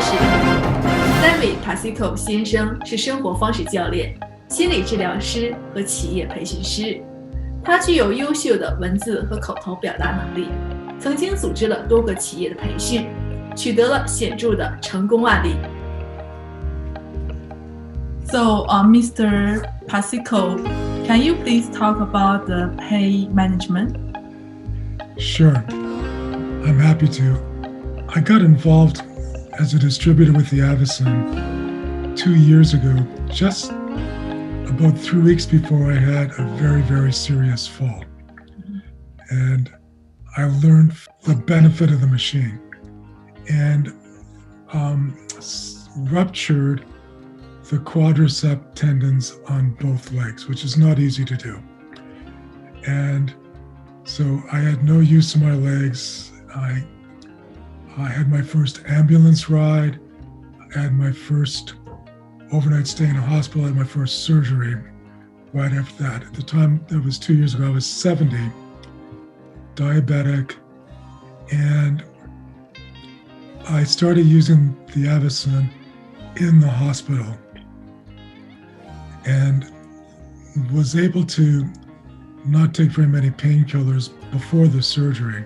识，David Pasico 先生是生活方式教练、心理治疗师和企业培训师。他具有优秀的文字和口头表达能力，曾经组织了多个企业的培训，取得了显著的成功案例。So, Mr. Pasico, can you please talk about the pain management? Sure, I'm happy to. I got involved as a distributor with the AVACEN 2 years ago, just about 3 weeks before I had a very, very serious fall. And I learned the benefit of the machine and ruptured the quadricep tendons on both legs, which is not easy to do. And so I had no use of my legs. I had my first ambulance ride. I had my first overnight stay in a hospital. I had my first surgery right after that. At the time, that was 2 years ago, I was 70, diabetic, and I started using the AVACEN in the hospital and was able to not take very many painkillers before the surgery.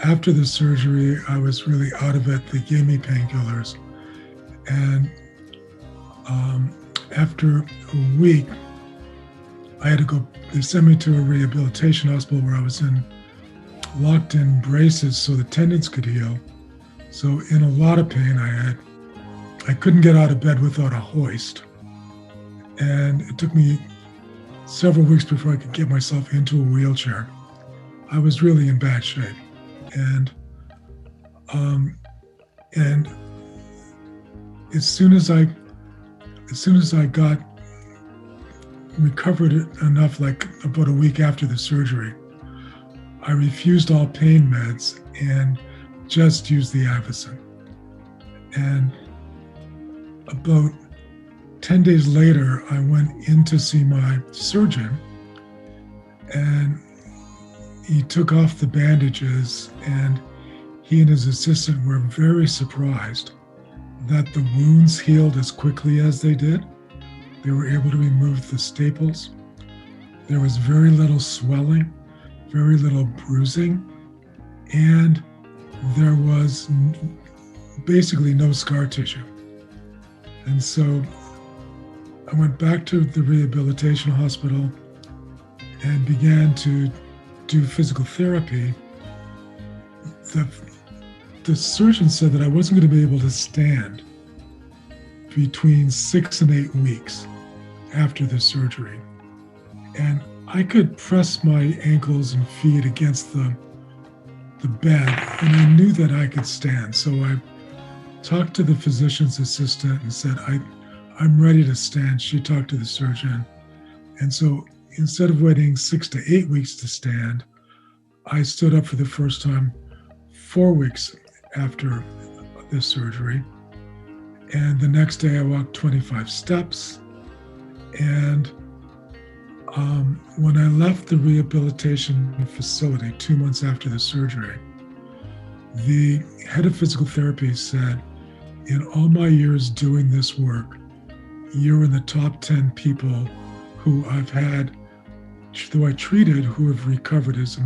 After the surgery, I was really out of it. They gave me painkillers. And after a week, I had to go, they sent me to a rehabilitation hospital where I was locked in braces so the tendons could heal. So in a lot of pain I couldn't get out of bed without a hoist. And it took me several weeks before I could get myself into a wheelchair. I was really in bad shape. And as soon as I got recovered enough, like about a week after the surgery, I refused all pain meds and just used the AVACEN. And about 10 days later, I went in to see my surgeon, and he took off the bandages, and he and his assistant were very surprised that the wounds healed as quickly as they did. They were able to remove the staples. There was very little swelling, very little bruising, and there was basically no scar tissue. And so I went back to the rehabilitation hospital and began to do physical therapy. The surgeon said that I wasn't going to be able to stand between 6 and 8 weeks after the surgery. And I could press my ankles and feet against the bed, and I knew that I could stand. So I talked to the physician's assistant and said, I'm ready to stand. She talked to the surgeon. And so instead of waiting 6 to 8 weeks to stand, I stood up for the first time 4 weeks after the surgery. And the next day I walked 25 steps. And when I left the rehabilitation facility 2 months after the surgery, the head of physical therapy said, in all my years doing this work, you're in the top 10 people who I treated who have recovered as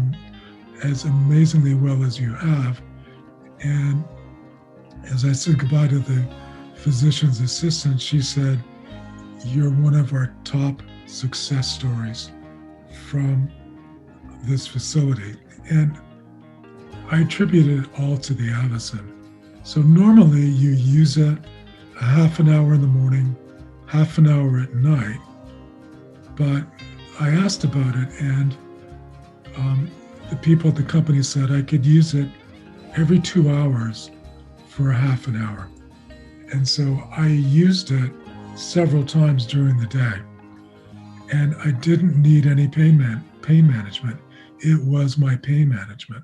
amazingly well as you have. And as I said goodbye to the physician's assistant, she said, you're one of our top success stories from this facility. And I attribute it all to the AVACEN. So normally you use it a half an hour in the morning, half an hour at night. But I asked about it, and the people at the company said I could use it every 2 hours for a half an hour. And so I used it several times during the day. And I didn't need any pain management. It was my pain management.